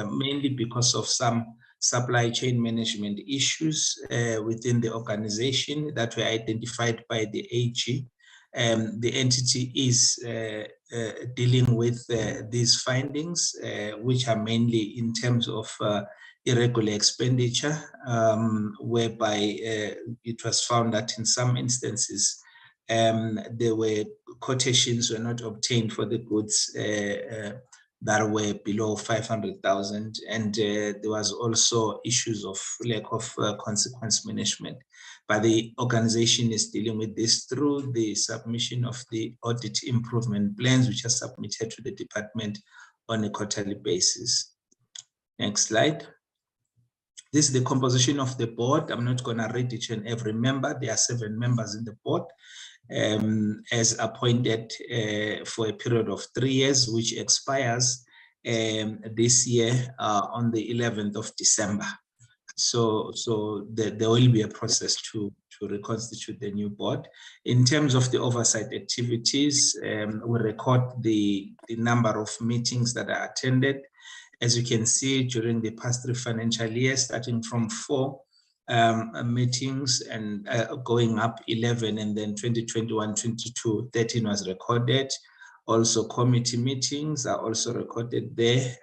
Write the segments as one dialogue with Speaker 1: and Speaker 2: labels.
Speaker 1: mainly because of some supply chain management issues within the organization that were identified by the AG. The entity is dealing with these findings, which are mainly in terms of irregular expenditure, whereby it was found that in some instances there were quotations were not obtained for the goods that were below 500,000, and there was also issues of lack of consequence management. But the organization is dealing with this through the submission of the audit improvement plans, which are submitted to the department on a quarterly basis. Next slide. This is the composition of the board. I'm not going to read each and every member. There are 7 members in the board, as appointed for a period of 3 years, which expires this year on the 11th of December. So there will be a process to reconstitute the new board. In terms of the oversight activities, we record the number of meetings that are attended. As you can see, during the past 3 financial years, starting from 4 meetings and going up 11, and then 2021-22, 13 was recorded. Also, committee meetings are also recorded there,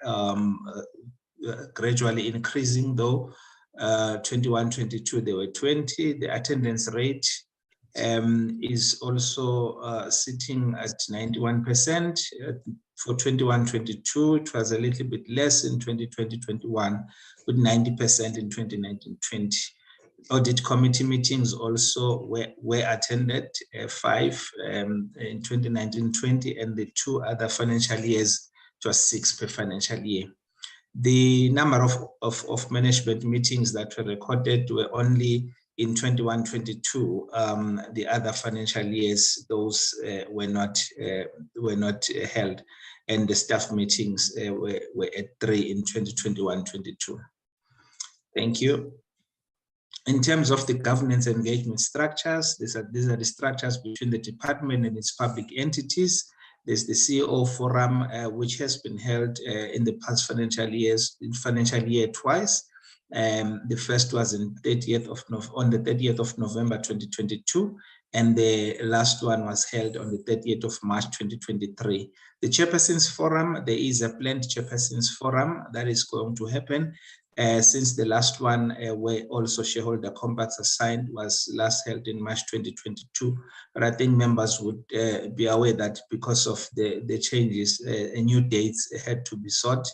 Speaker 1: gradually increasing though. 21-22, there were 20. The attendance rate is also sitting at 91%. For 21-22, it was a little bit less in 2020-21, with 90% in 2019-20. Audit committee meetings also were attended, 5 in 2019-20, and the 2 other financial years, it was 6 per financial year. The number of management meetings that were recorded were only in 21-22. The other financial years, those were not held, and the staff meetings were at 3 in 2021-22. Thank you. In terms of the governance engagement structures, these are the structures between the department and its public entities. There's the CEO forum, which has been held in the past financial year twice. The first was on the 30th of November 2022, and the last one was held on the 30th of March 2023. The Chairpersons Forum, there is a planned Chairpersons Forum that is going to happen. Since the last one where also shareholder compacts are signed was last held in March 2022. But I think members would be aware that because of the changes, new dates had to be sought.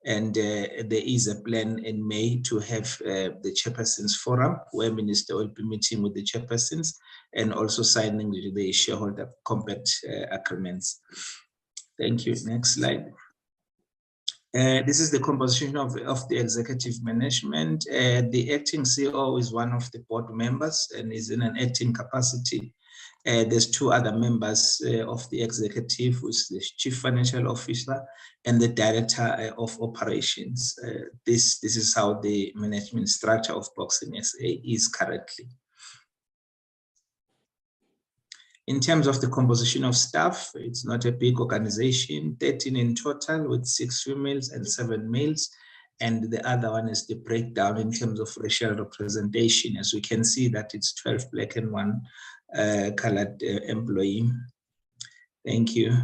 Speaker 1: And there is a plan in May to have the Chairpersons Forum, where Minister will be meeting with the Chairpersons and also signing the shareholder compact agreements. Thank you. Next slide. This is the composition of the executive management. The acting CEO is one of the board members and is in an acting capacity. There's 2 other members of the executive, which is the chief financial officer and the director of operations. This is how the management structure of Boxing SA is currently. In terms of the composition of staff, it's not a big organization, 13 in total with 6 females and 7 males. And the other one is the breakdown in terms of racial representation. As we can see that it's 12 black and 1 colored employee. Thank you.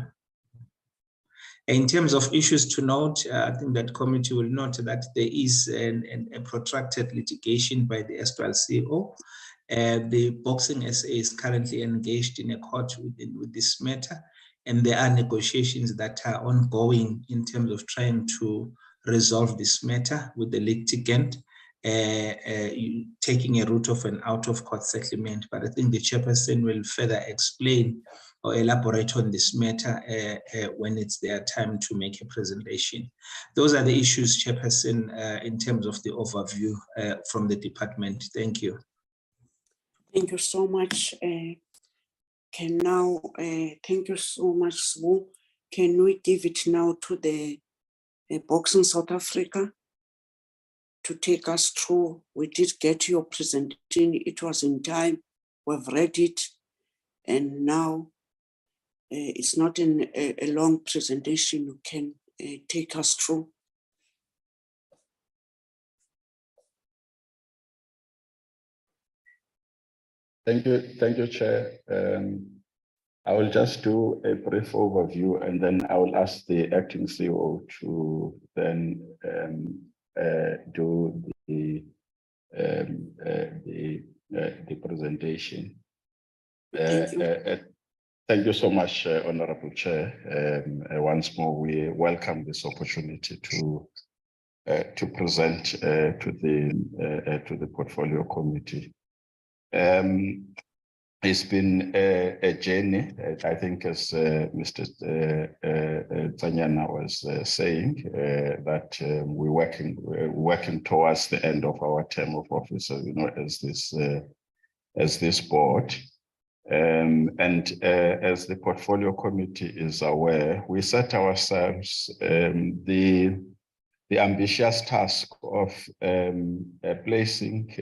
Speaker 1: In terms of issues to note, I think that committee will note that there is a protracted litigation by the erstwhile CEO. The Boxing SA is currently engaged in a court with this matter, and there are negotiations that are ongoing in terms of trying to resolve this matter with the litigant, taking a route of an out-of-court settlement. But I think the chairperson will further explain or elaborate on this matter when it's their time to make a presentation. Those are the issues, chairperson, in terms of the overview from the department. Thank you.
Speaker 2: Thank you so much. Thank you so much, Sbu. Can we give it now to the Boxing South Africa to take us through? We did get your presentation. It was in time. We've read it. And now it's not a long presentation. You can take us through.
Speaker 3: Thank you, Chair. I will just do a brief overview, and then I will ask the acting CEO to then do the presentation.
Speaker 2: Thank you.
Speaker 3: Thank you so much, Honorable Chair. Once more, we welcome this opportunity to present to the Portfolio Committee. It's been a journey, I think, as Mr. Tanyana was saying, that we're working towards the end of our term of office, as this board. And as the Portfolio Committee is aware, we set ourselves the ambitious task of placing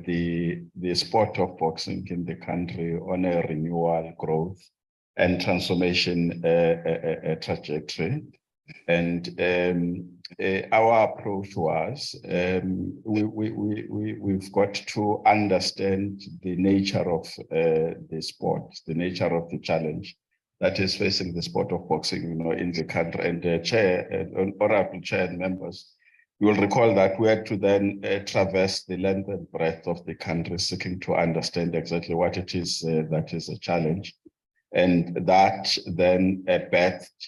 Speaker 3: the sport of boxing in the country on a renewal, growth, and transformation trajectory. And our approach was we've got to understand the nature of the sport, the nature of the challenge that is facing the sport of boxing, in the country. And the Chair, Honorable Chair and members, you will recall that we had to then traverse the length and breadth of the country, seeking to understand exactly what it is that is a challenge. And that then birthed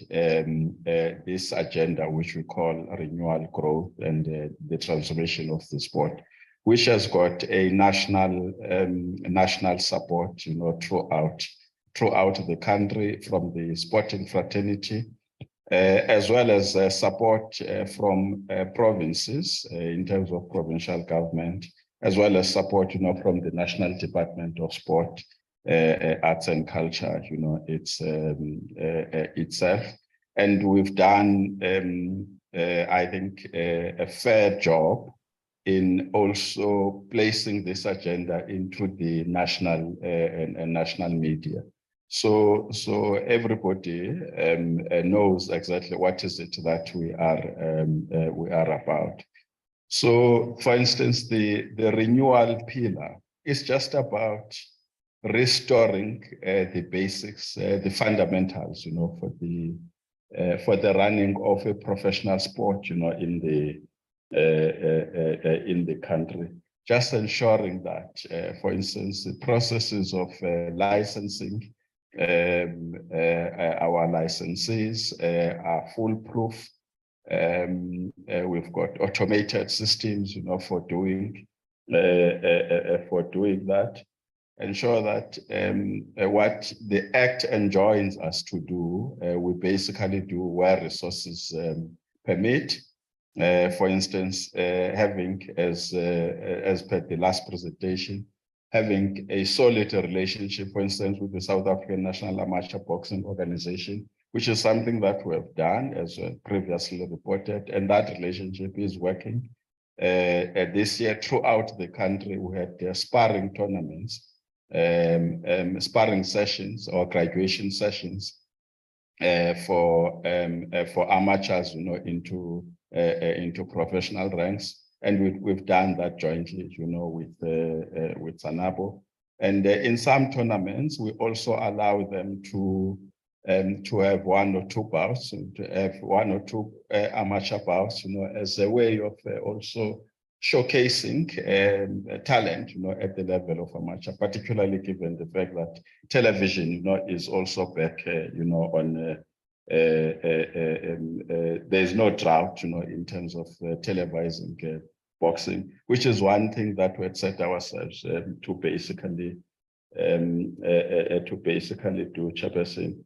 Speaker 3: this agenda, which we call renewal, growth, and the transformation of the sport, which has got a national support, throughout the country, from the sporting fraternity, as well as support from provinces in terms of provincial government, as well as support, from the National Department of Sport, Arts and Culture, itself. And we've done, I think, a fair job in also placing this agenda into the national and national media. So everybody knows exactly what is it that we are about. So, for instance, the renewal pillar is just about restoring the basics, the fundamentals, for the running of a professional sport, in the country. Just ensuring that, for instance, the processes of licensing, our licensees are foolproof. We've got automated systems, for doing that. Ensure that what the Act enjoins us to do, we basically do where resources permit. For instance, having, as per the last presentation, having a solid relationship, for instance, with the South African National Amateur Boxing Organization, which is something that we have done, as previously reported, and that relationship is working. This year, throughout the country, we had sparring tournaments, sparring sessions or graduation sessions for amateurs, into professional ranks. And we've done that jointly, with Sanabo. And in some tournaments, we also allow them to have one or two bouts, to have one or two amateur bouts, as a way of also showcasing talent, at the level of amateur, particularly given the fact that television, is also back, on. There's no drought, in terms of televising boxing, which is one thing that we had set ourselves to basically do, Chairperson,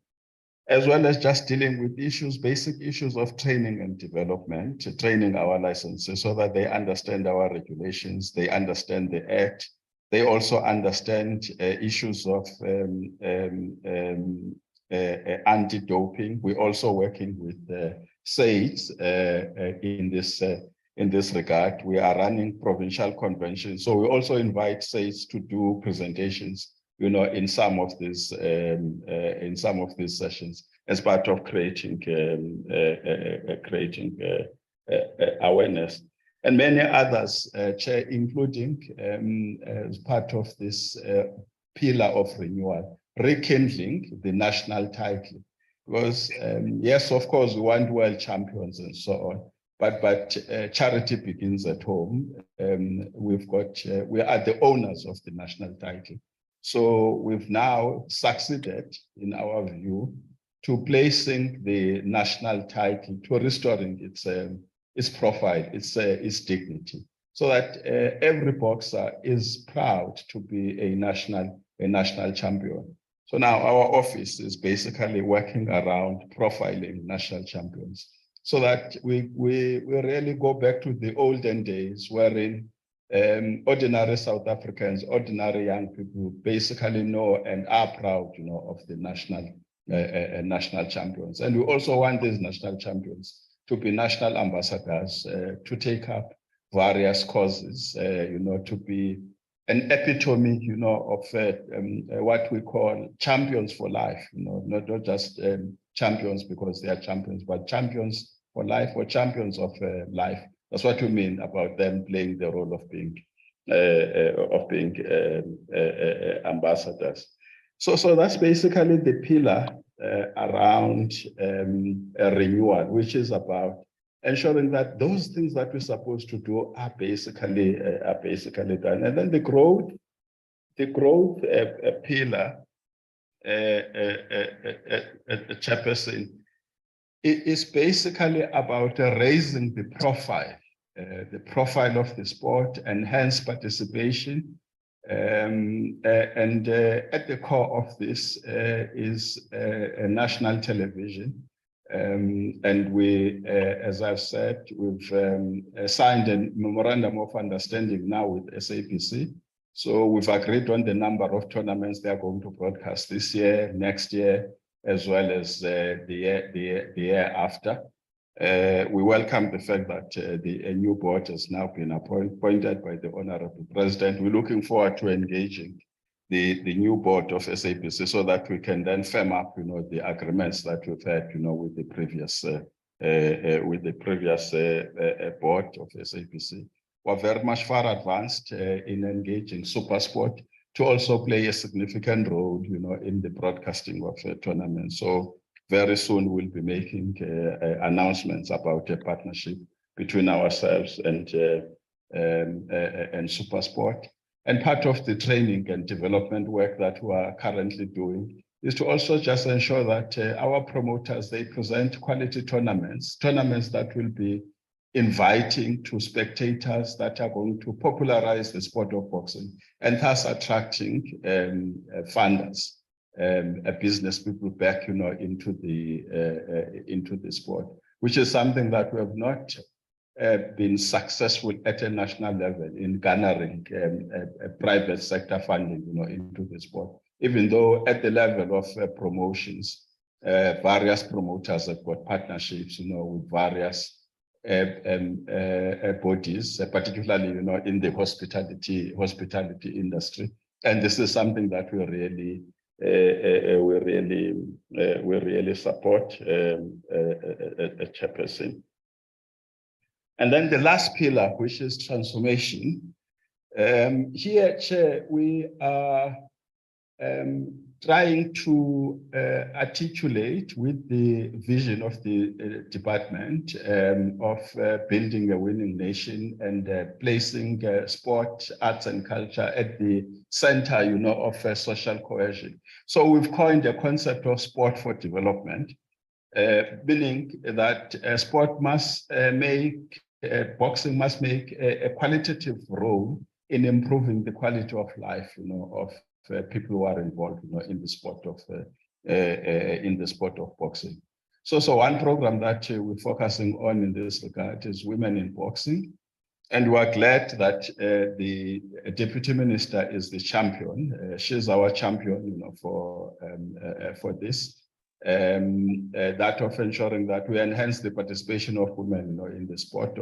Speaker 3: as well as just dealing with issues, basic issues of training and development, training our licenses so that they understand our regulations, they understand the Act, they also understand issues of anti-doping. We're also working with SAIDs in this regard. We are running provincial conventions, so we also invite SAIDs to do presentations, in some of these sessions, as part of creating awareness, and many others, Chair, including as part of this pillar of renewal, rekindling the national title. Because yes, of course, we want world champions and so on, but charity begins at home. We are the owners of the national title. So we've now succeeded, in our view, to placing the national title, to restoring its profile, its dignity, so that every boxer is proud to be a national champion. So now our office is basically working around profiling national champions, so that we really go back to the olden days wherein ordinary South Africans, ordinary young people basically know and are proud, of the national champions. And we also want these national champions to be national ambassadors, to take up various causes, to be an epitome, of what we call champions for life, not just champions because they are champions, but champions for life or champions of life. That's what we mean about them playing the role of being ambassadors. So that's basically the pillar around renewal, which is about ensuring that those things that we're supposed to do are basically done. And then the growth pillar, Chairperson, is basically about raising the profile of the sport, enhance participation, and at the core of this is a national television. And we, as I've said, we've signed a memorandum of understanding now with SABC. So we've agreed on the number of tournaments they are going to broadcast this year, next year, as well as the year after. We welcome the fact that a new board has now been appointed by the Honorable President. We're looking forward to engaging the new board of SABC so that we can then firm up, the agreements that we've had, with the previous board of SABC. We're very much far advanced in engaging SuperSport to also play a significant role, in the broadcasting of tournaments. So very soon we'll be making announcements about a partnership between ourselves and SuperSport. And part of the training and development work that we are currently doing is to also just ensure that our promoters, they present quality tournaments that will be inviting to spectators, that are going to popularize the sport of boxing, and thus attracting funders, business people back, into the sport, which is something that we have not been successful at a national level in garnering private sector funding, into the sport. Even though at the level of promotions, various promoters have got partnerships, with various bodies, particularly, in the hospitality industry. And this is something that we really support, Chairperson. And then the last pillar, which is transformation. Here, Chair, we are trying to articulate with the vision of the department of building a winning nation and placing sport, arts and culture at the center, of social cohesion. So we've coined a concept of sport for development, meaning that sport must boxing must make a qualitative role in improving the quality of life, of people who are involved, in the sport of boxing. So one program that we're focusing on in this regard is Women in Boxing, and we're glad that the Deputy Minister is the champion. She's our champion, for this. That of ensuring that we enhance the participation of women, in the sport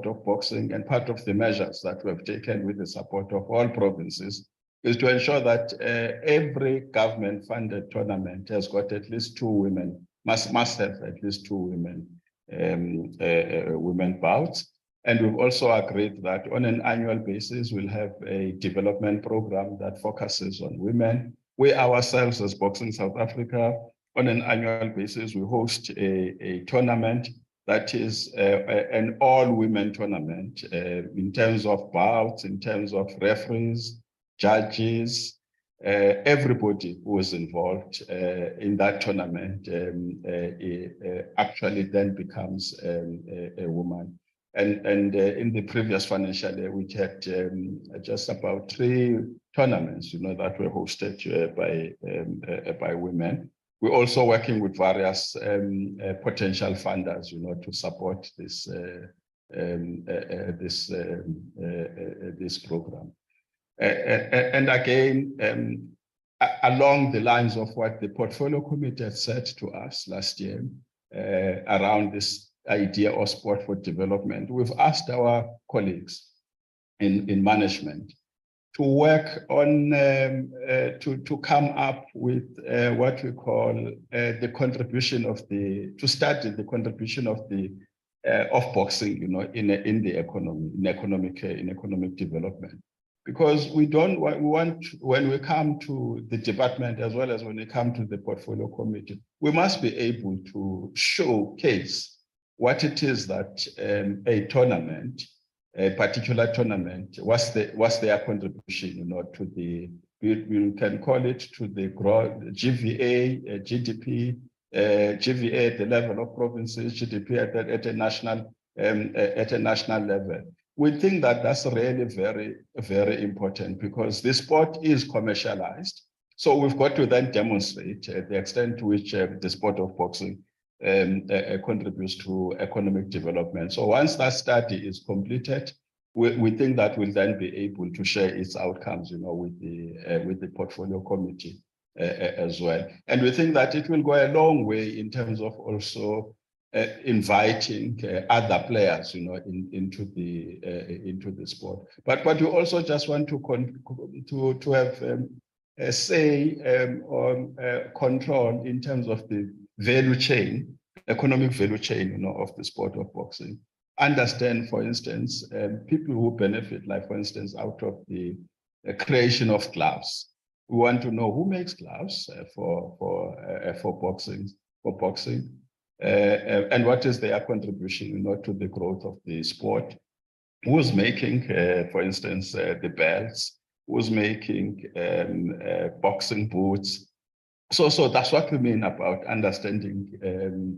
Speaker 3: of boxing. And part of the measures that we have taken with the support of all provinces is to ensure that every government-funded tournament has got at least 2 women, must have at least 2 women bouts. And we've also agreed that on an annual basis, we'll have a development program that focuses on women. We ourselves as Boxing South Africa, on an annual basis, we host a tournament that is an all-women tournament in terms of bouts, in terms of referees, judges, everybody who is involved in that tournament actually then becomes a woman. And in the previous financial year, we had just about 3 tournaments, that were hosted by women. We're also working with various potential funders, to support this this program. And again, along the lines of what the portfolio committee had said to us last year around this idea of sport for development, we've asked our colleagues in management to work on to come up with what we call the contribution of to study the contribution of boxing, in the economy, in economic development. Because we want, when we come to the department as well as when we come to the portfolio committee, we must be able to showcase what it is that a tournament, a particular tournament, what's their contribution, to the, we can call it to the GVA, GDP, GVA at the level of provinces, GDP at a national level. We think that that's really very, very important because the sport is commercialized. So we've got to then demonstrate the extent to which the sport of boxing contributes to economic development. So once that study is completed, we think that we'll then be able to share its outcomes, with the portfolio committee as well. And we think that it will go a long way in terms of also inviting other players, into the sport. But we also just want to have a say on control in terms of the value chain, economic value chain, of the sport of boxing. Understand, for instance, people who benefit, like for instance, out of the creation of gloves. We want to know who makes gloves for boxing. And what is their contribution, to the growth of the sport? Who's making, for instance, the belts? Who's making boxing boots? So that's what we mean about understanding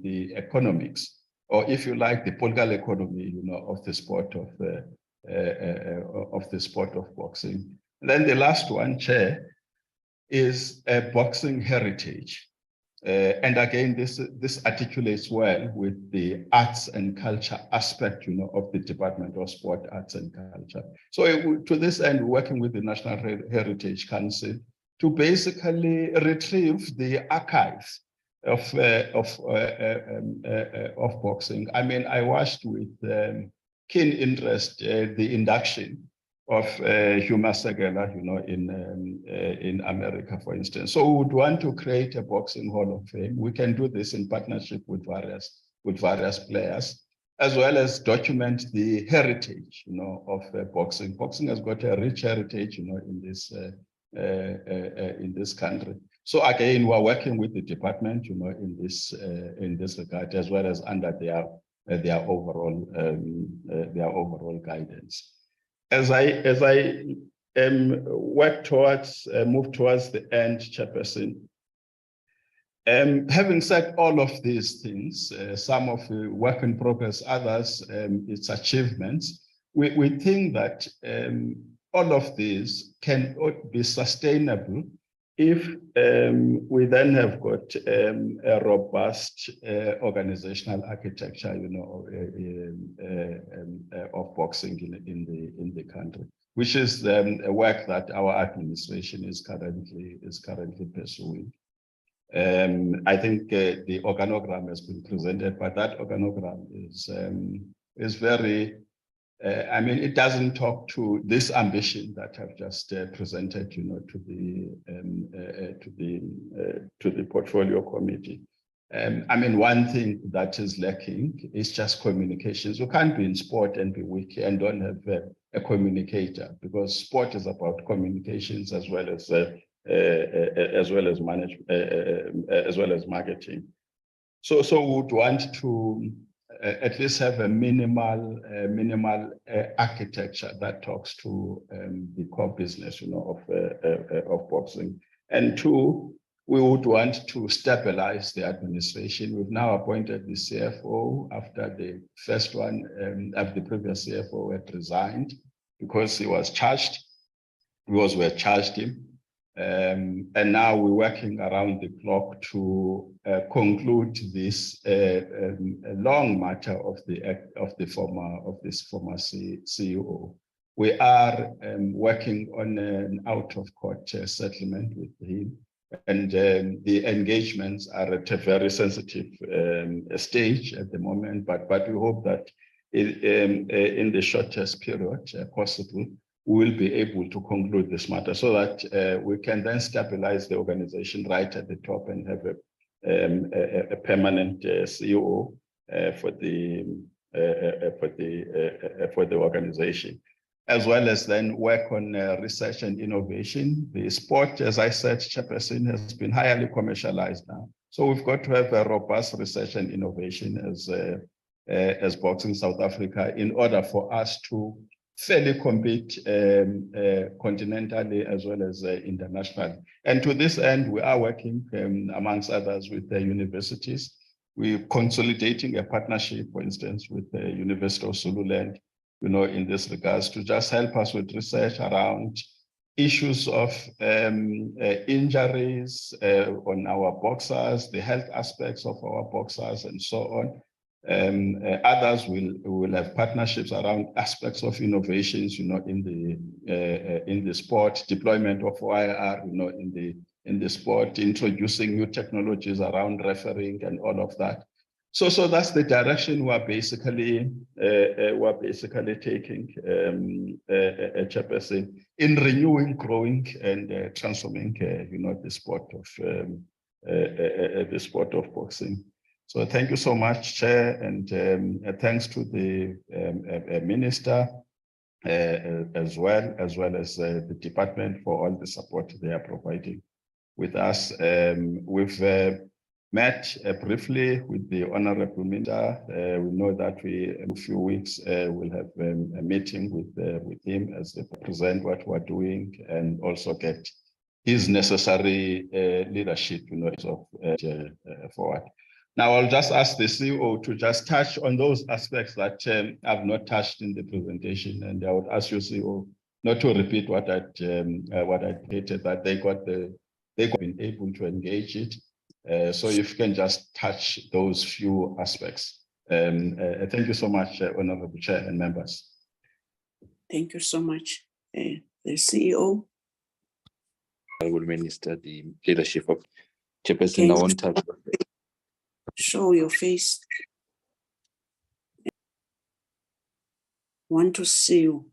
Speaker 3: the economics, or if you like, the political economy, of the sport of boxing. And then the last one, Chair, is boxing heritage. And again, this articulates well with the arts and culture aspect, of the Department of Sport, Arts and Culture. So to this end, we're working with the National Heritage Council to basically retrieve the archives of boxing. I mean, I watched with keen interest the induction of Huma Segela, in America, for instance. So we would want to create a boxing hall of fame. We can do this in partnership with various players, as well as document the heritage, of boxing. Boxing has got a rich heritage, in this country. So again, we're working with the department, in this regard, as well as under their overall guidance. As I move towards the end, Chairperson, having said all of these things, some of the work in progress, others, its achievements, we think that all of these can be sustainable if we then have got a robust organizational architecture, of boxing in the country, which is a work that our administration is currently pursuing. I think the organogram has been presented, but that organogram is very. I mean, it doesn't talk to this ambition that I've just presented, to the portfolio committee. I mean, one thing that is lacking is just communications. You can't be in sport and be weak and don't have a communicator, because sport is about communications as well as management, as well as marketing. So we would want to at least have a minimal architecture that talks to the core business, of boxing. And two, we would want to stabilize the administration. We've now appointed the CFO after the first one, after the previous CFO had resigned because he was charged, because we had charged him. And now we're working around the clock to conclude this long matter of this former CEO. We are working on an out-of-court settlement with him, and the engagements are at a very sensitive stage at the moment. But we hope that in the shortest period possible, we will be able to conclude this matter so that we can then stabilize the organization right at the top and have a permanent CEO for the organization, as well as then work on research and innovation. The sport, as I said, Chairperson, has been highly commercialized now. So we've got to have a robust research and innovation as Boxing South Africa in order for us to fairly compete continentally as well as internationally. And to this end, we are working amongst others with the universities. We're consolidating a partnership, for instance, with the University of Zululand, in this regards, to just help us with research around issues of injuries on our boxers, the health aspects of our boxers, and so on. Others will have partnerships around aspects of innovations, in the sport, deployment of OIR, in the sport, introducing new technologies around refereeing and all of that. So that's the direction we're basically taking, Chairperson, in renewing, growing, and transforming, the sport of boxing. So thank you so much, Chair, and thanks to the Minister as well as the department for all the support they are providing with us. We've met briefly with the Honorable Minister. We know that in a few weeks we'll have a meeting with him as they present what we're doing and also get his necessary leadership, forward. Now, I'll just ask the CEO to just touch on those aspects that I've not touched in the presentation, and I would ask you, CEO, not to repeat what I stated, that they've been able to engage it. So if you can just touch those few aspects. Thank you so much, Honorable Chair and members.
Speaker 2: Thank you so much, the CEO.
Speaker 4: Honorable Minister, the leadership of Chairperson, I want to
Speaker 2: show your face. Want to see you.